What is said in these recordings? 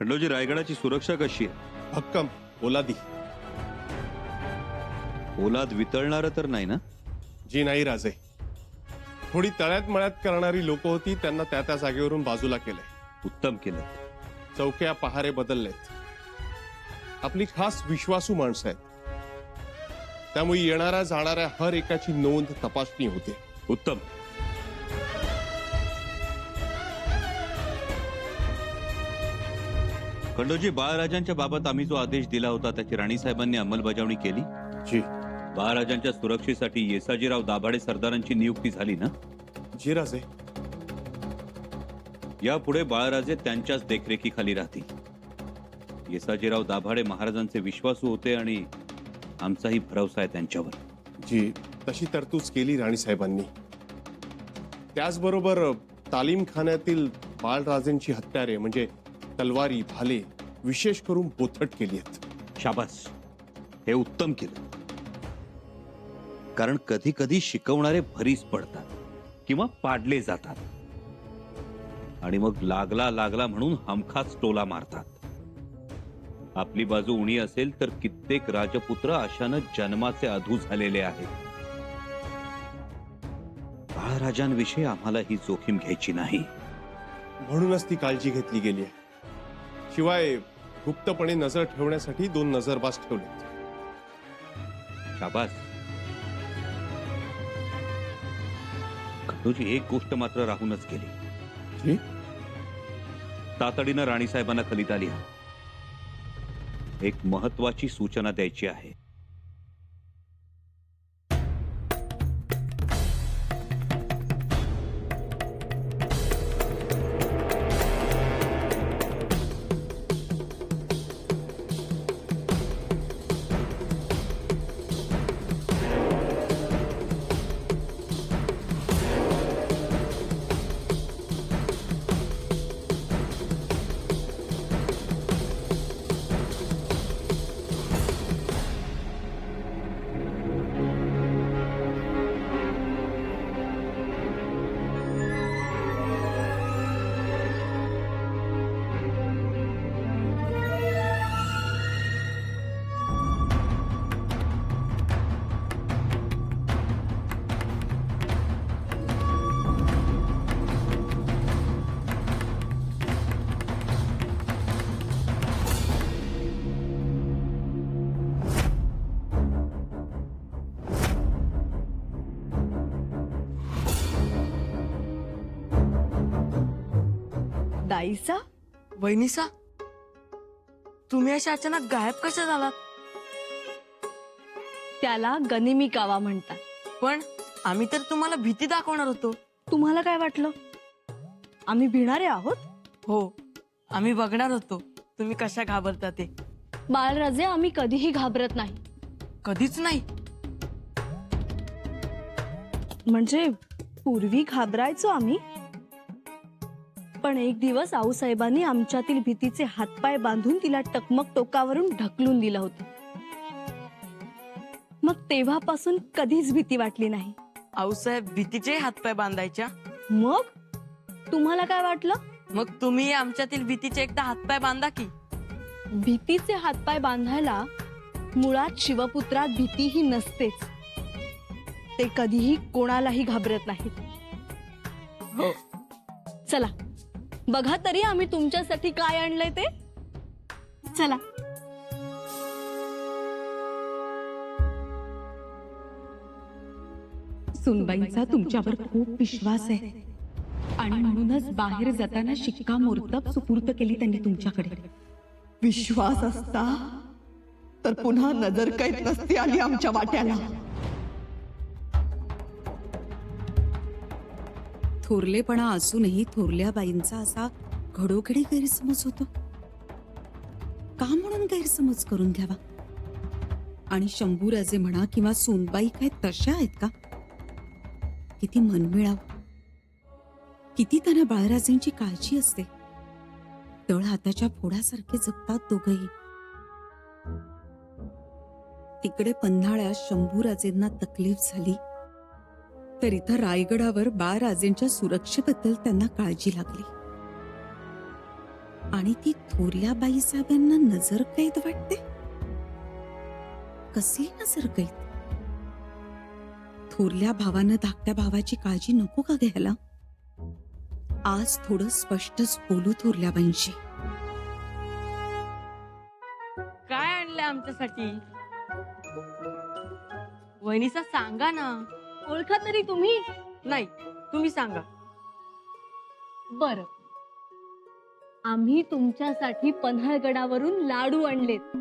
खंडोजी, रायगडाची सुरक्षा कशी आहे? भक्कम पोलादी. पोलाद वितळणार तर नाही ना? जी नाही राजे. थोडी तळ्यात मळ्यात करणारी लोक होती, त्यांना त्या त्या जागेवरून बाजूला केलंय. उत्तम केलं. चौक्या पहारे बदललेत. आपली खास विश्वासू माणसं आहेत, त्यामुळे येणाऱ्या जाणाऱ्या हर एकाची नोंद तपासणी होते. उत्तम. खंडोजी, बाळराजांच्या बाबत आम्ही जो आदेश दिला होता त्याची राणीसाहेबांनी अंमलबजावणी केली? जी. बाळराजांच्या सुरक्षेसाठी येसाजीराव दाभाडे सरदारांची नियुक्ती झाली ना? जी राजे. यापुढे बाळराजे त्यांच्याच देखरेखीखाली राहतील. येसाजीराव दाभाडे महाराजांचे विश्वासू होते आणि आमचाही भरवसा आहे त्यांच्यावर. जी, तशी तरतूद केली राणीसाहेबांनी. त्याचबरोबर तालीमखान्यातील बाळराजेंची हत्यारे म्हणजे तलवारी, भाले विशेष करून बोथट केली आहेत. शाबास, हे उत्तम केलं. कारण कधी कधी शिकवणारे भरीस पडतात किंवा पाडले जातात आणि मग लागला म्हणून हमखास टोला मारतात. आपली बाजू उणी असेल तर कित्येक राजपुत्र अशानं जन्माचे अधू झालेले आहेत. बाळराजांविषयी आम्हाला ही जोखीम घ्यायची नाही. म्हणूनच ती काळजी घेतली गेली आहे. शिवाय गुप्तपणे नजर ठेवण्यासाठी 2 नजरबाज ठेवलेत. शाबास. खंडोजी, एक गोष्ट मात्र राहूनच गेली. जी? तातडीनं राणीसाहेबांना कलिता लिहा. एक महत्वाची सूचना द्यायची आहे. दाईसा, वहिनीसा, तुम्ही अशा अचानक गायब कशा झालात? त्याला गनिमी कावा म्हणतात. पण आम्ही तर तुम्हाला भीती दाखवणार होतो. तुम्हाला काय वाटलं आम्ही भिणारे आहोत? हो, आम्ही बघणार होतो तुम्ही कशा घाबरता ते. बाळराजे, आम्ही कधीही घाबरत नाही. कधीच नाही. म्हणजे पूर्वी घाबरायचो आम्ही, पण एक दिवस आऊसाहेबांनी आमच्यातील भीतीचे हातपाय बांधून तिला टकमक टोकावरून ढकलून दिलं होतं. मग तेव्हापासून कधीच भीती वाटली नाही. आऊसाहेब भीतीचे हातपाय बांधायच्या? मग तुम्हाला काय वाटलं? मग तुम्ही आमच्यातील भीतीचे एकदा हातपाय बांधा की. भीतीचे हातपाय बांधायला मुळात शिवपुत्रात भीतीही नसतेच. ते कधीही कोणालाही घाबरत नाहीत. हो. चला बघा तरी आम्ही तुमच्यासाठी काय आणलंय ते. चला. सुनबाईंचा तुमच्यावर खूप विश्वास आहे आणि म्हणूनच बाहेर जाताना शिक्कामोर्तब सुपूर्द केली त्यांनी तुमच्याकडे. विश्वास असता तर पुन्हा नजर कैद नसती आली आमच्या वाट्याला. थोरलेपणा असूनही थोरल्या बाईंचा असा घडोघडी गैरसमज होतो. का म्हणून गैरसमज करून घ्यावा? आणि शंभूराजे म्हणा किंवा सोनबाई काय तशा आहेत का? किती मनमिळाव, किती त्यांना बाळराजेंची काळजी असते. तळ हाताच्या फोडासारखे जगतात दोघही. तिकडे पन्हाळ्यात शंभूराजेंना तकलीफ झाली तर इथं रायगडावर बाळराजेंच्या सुरक्षेबद्दल त्यांना काळजी लागली. आणि ती थोरल्या बाईसाहेबांना नजर कैद वाटते. कसली नजर कैद? थोरल्या भावानं धाकट्या भावाची काळजी नको का घ्यायला? आज थोडं स्पष्टच बोलू थोरल्या बाईंशी. काय आणलंय आमच्यासाठी? वहिनीचा सांगा ना. ओळखा तरी तुम्ही. नाही, तुम्ही सांगा. बर, आम्ही तुमच्यासाठी पन्हाळगडावरून लाडू आणलेत.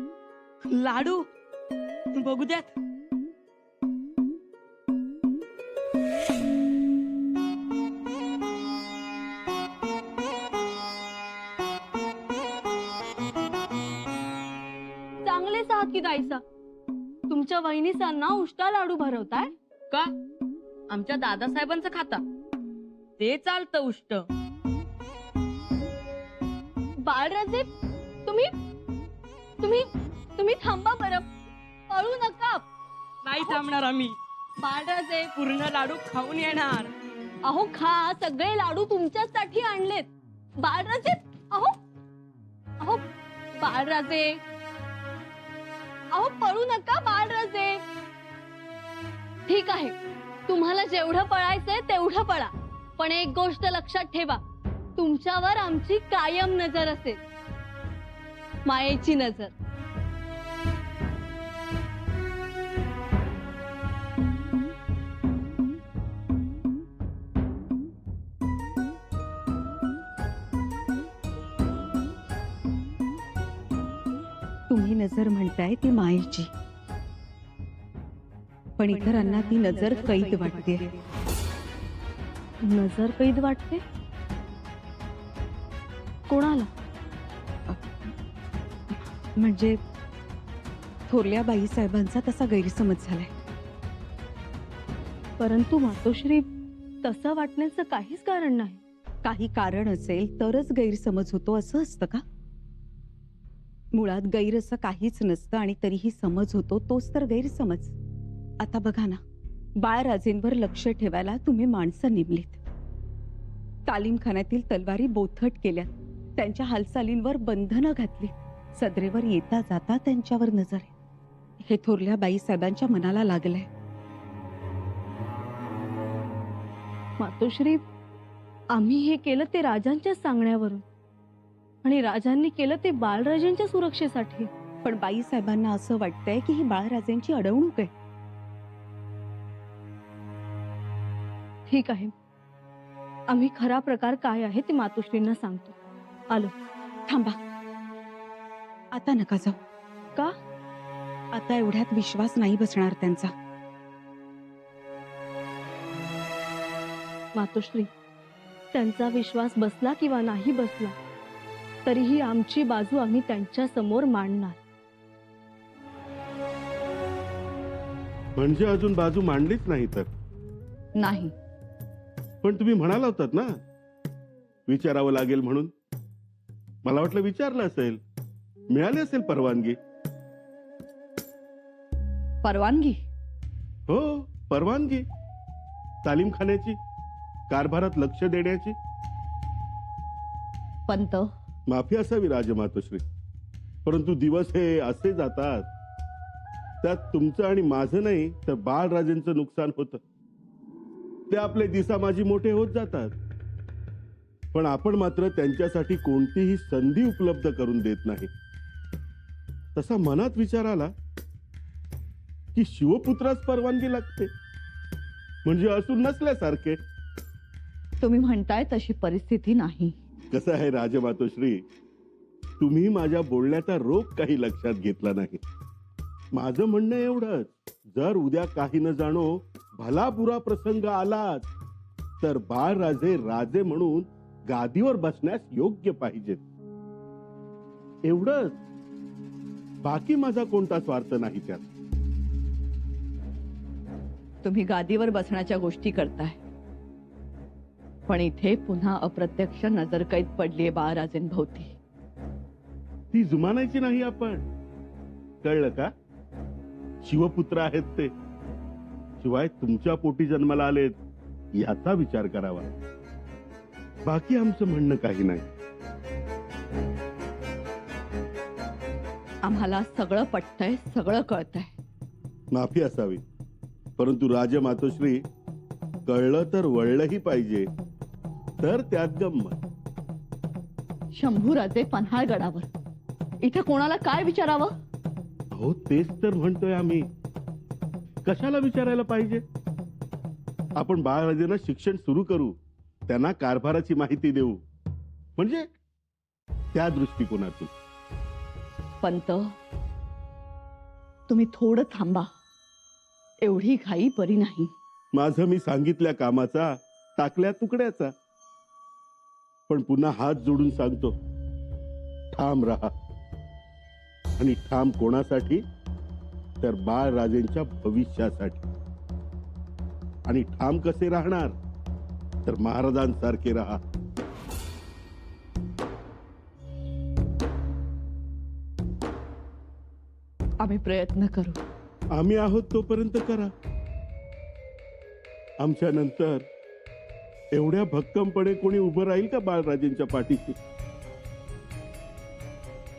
लाडू बघू द्यात. चांगलेच आहात की दाईसा. तुमच्या वहिनीसांना उष्टा लाडू भरवताय का? आमच्या दादासाहेबांचं खाता ते चालतं उष्ट. बाळराजे, तुम्ही तुम्ही तुम्ही थांबा बरं, पळू नका. नाही थांबणार आम्ही. बाळराजे, पूर्ण लाडू खाऊन येणार. अहो खा, सगळे लाडू तुमच्यासाठी आणलेत. बाळराजे, अहो अहो बाळराजे, अहो पळू नका बाळराजे. ठीक आहे, तुम्हाला जेवढं पळायचंय तेवढं पळा, पण एक गोष्ट लक्षात ठेवा, तुमच्यावर आमची कायम नजर असेल, मायेची नजर. तुम्ही नजर म्हणताय ती मायेची, पण इतरांना ती नजर कैद वाटते. नजर कैद वाटते? कोणाला? म्हणजे थोरल्या बाईसाहेबांचा तसा गैरसमज झालाय. परंतु मातोश्री, तसं वाटण्याचं काहीच कारण नाही. काही कारण असेल तरच गैरसमज होतो असं असतं का? मुळात गैर असं काहीच नसतं आणि तरीही समज होतो, तोच तर गैरसमज. आता बघा ना, बाळराजेंवर लक्ष ठेवायला तुम्ही माणसं नेमलीत, तालीमखान्यातील तलवारी बोथट केल्यात, त्यांच्या हालचालींवर बंधनं घातली, सदरेवर येता जाता त्यांच्यावर नजर आहे. हे थोरल्या बाईसाहेबांच्या मनाला लागलंय. मातोश्री, आम्ही हे केलं ते राजांच्या सांगण्यावरून, आणि राजांनी केलं ते बाळराजांच्या सुरक्षेसाठी. पण बाईसाहेबांना असं वाटतंय की ही बाळराजेंची अडवणूक आहे. ठीक आहे, आम्ही खरा प्रकार काय आहे ते मातोश्रींना सांगतो. आलो. थांबा, आता नका जाऊ. का? आता एवढ्यात विश्वास नाही बसणार त्यांचा. मातोश्री, त्यांचा विश्वास बसला किंवा नाही बसला तरीही आमची बाजू आम्ही त्यांच्या समोर मांडणार. म्हणजे अजून बाजू मांडलीच नाही तर? नाही. पण तुम्ही म्हणाला होतात ना विचारावं लागेल म्हणून. मला वाटलं विचारलं असेल, मिळाली असेल परवानगी. परवानगी? हो, परवानगी. तालीमखान्याची, कारभारात लक्ष देण्याची. पंत, माफी असावी राजमातोश्री, परंतु दिवस हे असे जातात, त्यात तुमचं आणि माझं नाही तर बाळराजेंचं नुकसान होतं. ते आपले दिसामाजी मोठे होत जातात, पण आपण मात्र त्यांच्यासाठी कोणतीही संधी उपलब्ध करून देत नाही. तसा मनात विचार आला की शिवपुत्रास परवानगी लागते, म्हणजे असून नसल्यासारखे. तुम्ही म्हणताय तशी परिस्थिती नाही. कसं आहे राजमातोश्री, तुम्ही माझ्या बोलण्याचा रोग काही लक्षात घेतला नाही. माझं म्हणणं एवढंच, जर उद्या काही न जाणो भला बुरा प्रसंग आलाच तर बाळराजे राजे म्हणून गादीवर बसण्यास योग्य पाहिजेत. एवढंच, बाकी माझा कोणता स्वार्थ नाही त्यात. तुम्ही गादीवर बसण्याच्या गोष्टी करताय, पण इथे पुन्हा अप्रत्यक्ष नजरकैद पडलीये बाळराजेंभोवती. ती जुमानायची नाही आपण, कळलं का? शिवपुत्र आहेत ते, शिवाय तुमच्या पोटी जन्माला आलेत याचा विचार करावा. बाकी आमचं म्हणणं काही नाही. आम्हाला सगळं पटतंय, सगळं कळतंय. माफी असावी, परंतु राजमातोश्री, कळलं तर वळलंही पाहिजे, तर त्यात गंमत. शंभूराजे पन्हाळगडावर इथे कोणाला काय विचारावं? हो, तेच तर म्हणतोय आम्ही. कशाला विचारायला पाहिजे? आपण बाळराजेंना शिक्षण सुरू करू, त्यांना कारभाराची माहिती देऊ, म्हणजे त्या दृष्टिकोनातून. पंत, तुम्ही थोडं थांबा. एवढी घाई बरी नाही. माझं मी सांगितल्या कामाचा टाकल्या तुकड्याचा. पण पुन्हा हात जोडून सांगतो, ठाम राहा. आणि ठाम कोणासाठी? तर बाळराजेंच्या भविष्यासाठी. आणि ठाम कसे राहणार? तर महाराजांसारखे राहा. आम्ही प्रयत्न करू. आम्ही आहोत तोपर्यंत करा. आमच्या नंतर एवढ्या भक्कमपणे कोणी उभं राहील का बाळराजेंच्या पाठीशी?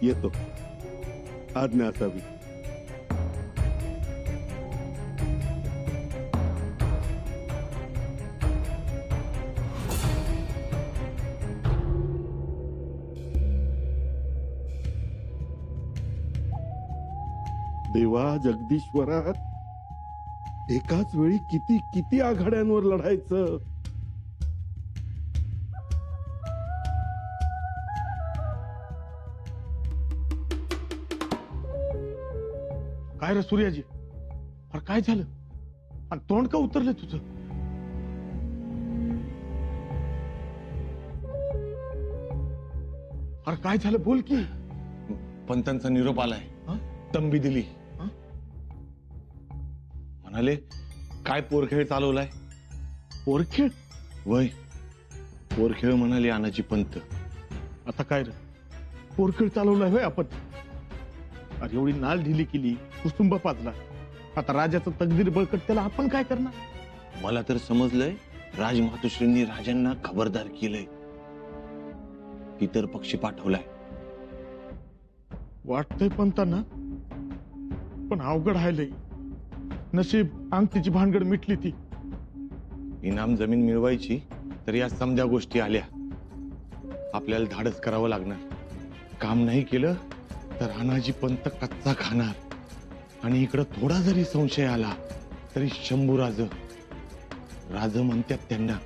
येतो. आज्ञा असावी. देवा जगदीश्वरा, एकाच वेळी किती किती आघाड्यांवर लढायचं. काय रे सूर्याजी, अरे काय झालं? आणि तोंड का उतरलं तुझं? अरे काय झालं, बोल की. पंतांचा निरोप आलाय. तंबी दिली. म्हणाले काय पोरखेळ चालवलाय? पोरखेळ? वय, पोरखेळ म्हणाले आनाजी पंत. आता काय रे, पोरखेळ चालवलाय होय आपण? अरे एवढी नाल ढिली केली, कुसुंब पाजला, आता राजाचं तकदीर बळकट, त्याला आपण काय करणार? मला तर समजलंय राजमातोश्रींनी राजांना खबरदार केलंय. इतर पक्षी पाठवलाय. वाटतंय पंतांना, पण अवघड आहे लई. नशीब अंगठीची भानगड मिटली ती. इनाम जमीन मिळवायची तर या समध्या गोष्टी आल्या. आपल्याला धाडस करावं लागणार. काम नाही केलं तर अनाजी पंत कच्चा खाणार. आणि इकडं थोडा जरी संशय आला तरी शंभूराज म्हणतात त्यांना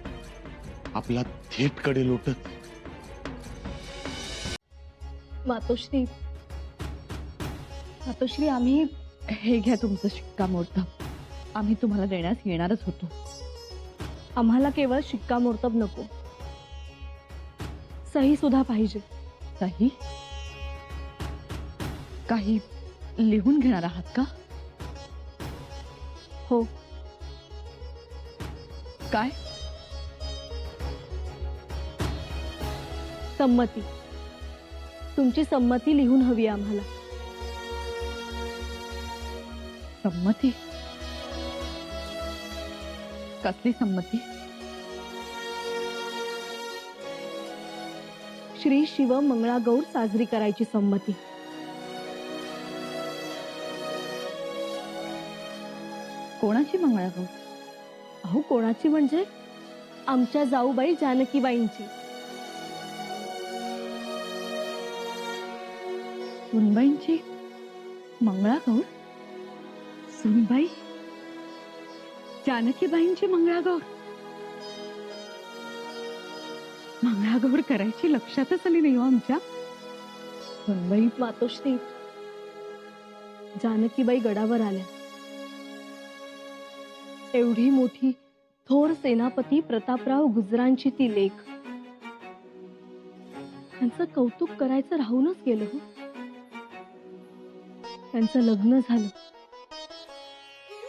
आपला थेट कडे लोटत. मातोश्री, मातोश्री, आम्ही हे घ्या तुमचं शिक्कामोर्तब. आम्ही तुम्हाला देण्यास येणारच होतो. आम्हाला केवळ शिक्कामोर्तब नको, सही सुद्धा पाहिजे. सही? काही लिहून घेणार आहात का? हो. काय? संमती. तुमची संमती लिहून हवी आम्हाला. संमती? कसली संमती? श्री शिव मंगळागौर साजरी करायची संमती. कोणाची मंगळागौर? अहो, कोणाची म्हणजे आमच्या जाऊबाई जानकीबाईंची. सुनबाईंची मंगळागौर? सुनबाई? जानकीबाईंची मंगळागौर? मंगळागौर करायची लक्षातच आली नाही हो आमच्या. सुनबाई, मातोश्री, जानकीबाई गडावर आल्या. एवढी मोठी थोर सेनापती प्रतापराव गुजरांची ती लेक. त्यांचं कौतुक करायचं राहूनच गेलं हो. त्यांचं लग्न झालं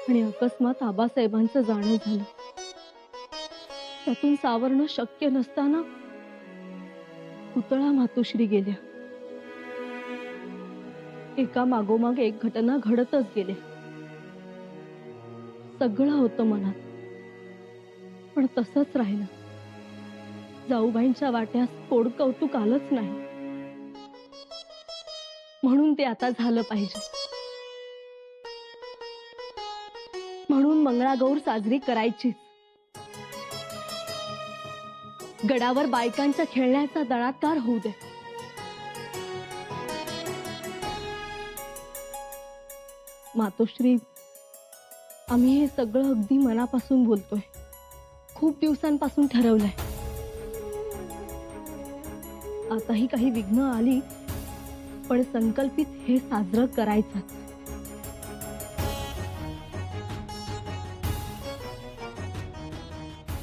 आणि अकस्मात आबासाहेबांचं जाणं झालं. त्यातून सावरणं शक्य नसताना पुतळा मातोश्री गेल्या. एका मागोमाग एक घटना घडतच गेल्या. सगळं होतं मनात, पण तसंच राहिलं. जाऊबाईंच्या वाट्यास कोड कौतुक आलंच नाही. म्हणून ते आता झालं पाहिजे. म्हणून मंगळागौर साजरी करायची. गडावर बायकांच्या खेळण्याचा दणात्कार होऊ दे. मातोश्री, आम्ही हे सगळं अगदी मनापासून बोलतोय. खूप दिवसांपासून ठरवलंय. आताही काही विघ्न आली पण संकल्पित हे साजरं करायचंच.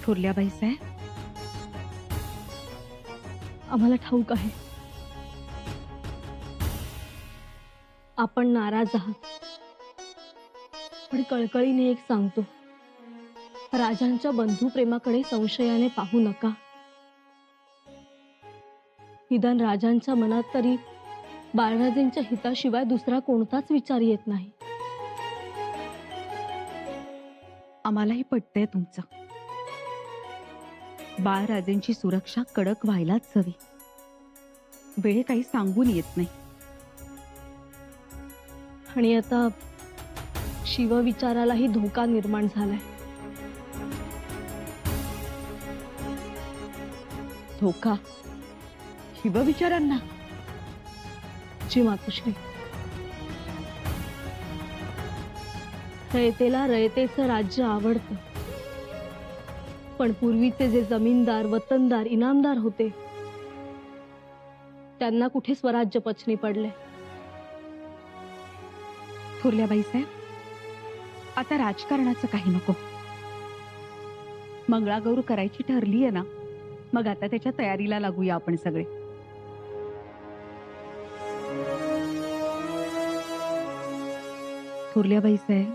थोरल्याबाई साहेब, आम्हाला ठाऊक आहे आपण नाराज आहात, पण कळकळीने एक सांगतो, राजांच्या बंधुप्रेमाकडे संशयाने पाहू नका. निदान राजांच्या मनात तरी बाळराजेंच्या हिताशिवाय दुसरा कोणताच विचार येत नाही. आम्हालाही पटतंय तुमचं. बाळराजेंची सुरक्षा कडक व्हायलाच हवी. वेळ काही सांगून येत नाही. आणि आता शिवविचारालाही धोका निर्माण झालाय. धोका शिवविचारांना? जी मातोश्री, रयतेला रयतेचं राज्य आवडतं, पण पूर्वीचे जे जमीनदार, वतनदार, इनामदार होते त्यांना कुठे स्वराज्य पचनी पडले. थोरल्याबाई साहेब, आता राजकारणाचं काही नको. मंगळागौर करायची ठरली आहे ना, मग आता त्याच्या तयारीला लागूया आपण सगळे. थोरल्याबाई साहेब,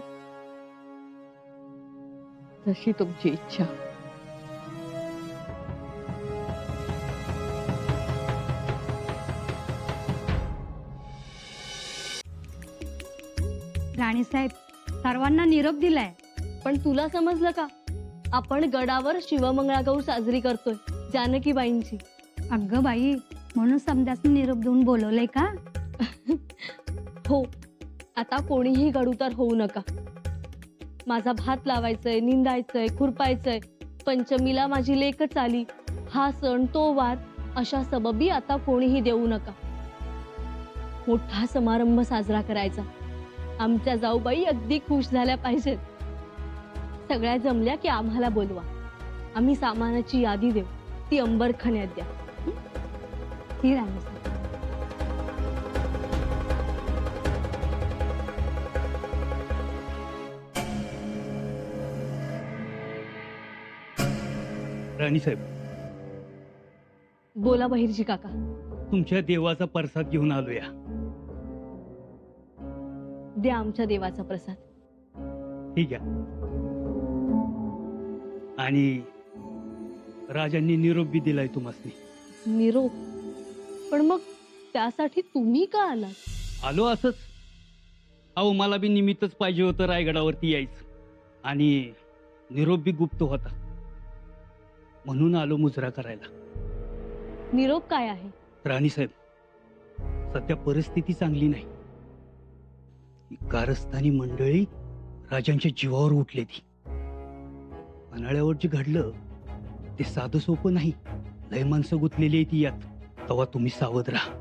जशी तुमची इच्छा. राणीसाहेब, सर्वांना निरोप दिलाय. पण तुला समजलं का, आपण गडावर शिवमंगळागौर साजरी करतोय जानकीबाईंची. अगं बाई, म्हणून समजासनी निरोप देऊन बोलवलंय का? हो, आता कोणीही गडूतर होऊ नका. माझा भात लावायचंय, निंदायचंय, खुरपायचंय. पंचमीला माझी लेकच आली. हा सण, तो वार, अशा सबबी आता कोणीही देऊ नका. मोठा समारंभ साजरा करायचा. आमच्या जाऊबाई अगदी खुश झाल्या पाहिजेत. सगळ्या जमल्या की आम्हाला बोलवा. आम्ही सामानाची यादी देऊ, ती अंबरखान्यात द्या. ही राणीसाहेब. राणीसाहेब, बोला बहिर्जी काका. तुमच्या देवाचा प्रसाद घेऊन आलोया. द्या आमच्या देवाचा प्रसाद. ठीक आहे. आणि राजांनी निरोप बी दिलाय तुम्हाला. निरोप? पण मग त्यासाठी तुम्ही का आलात? आलो असंच. अहो, मला बी निमित्तच पाहिजे होतं रायगडावरती यायचं. आणि निरोप बी गुप्त होता, म्हणून आलो मुजरा करायला. निरोप काय आहे? राणीसाहेब, सध्या परिस्थिती चांगली नाही. कारस्थानी मंडळी राजांच्या जीवावर उठले. ती पन्हाळ्यावर जे घडलं ते साधं सोपं नाही. लय माणसं गुंतलेली आहे ती यात. तेव्हा तुम्ही सावध राहा.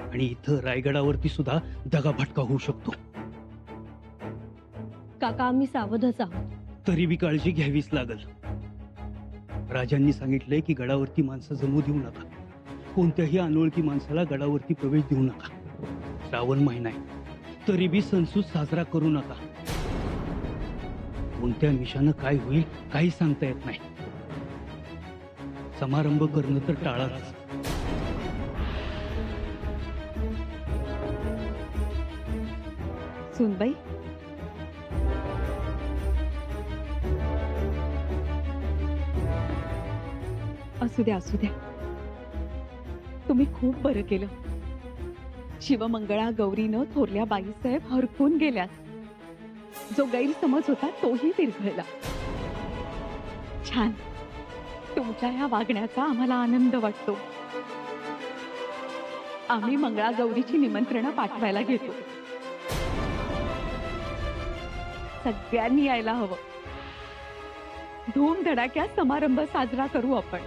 आणि इथं रायगडावरती सुद्धा दगाफटका होऊ शकतो. काका, आम्ही सावधच आहोत. तरी बी काळजी घ्यावीच लागल. राजांनी सांगितलंय की गडावरती माणसं जमू देऊ नका. कोणत्याही अनोळखी माणसाला गडावरती प्रवेश देऊ नका. श्रावण महिना आहे, तरी बी सणसूद साजरा करू नका. कोणत्या मिशानं काय होईल काही सांगता येत नाही. समारंभ करणं तर टाळाच. सुनबाई, असू द्या असू द्या. तुम्ही खूप बरं केलं. शिवमंगळा गौरीनं थोरल्या बाईसाहेब हरकून गेल्यात. जो गैरसमज होता तोही विरघळला. छान. तुमच्या ह्या वागण्याचा आम्हाला आनंद वाटतो. आम्ही मंगळागौरीची निमंत्रणं पाठवायला घेतो. सगळ्यांनी यायला हवं. धूमधडाक्यात समारंभ साजरा करू आपण.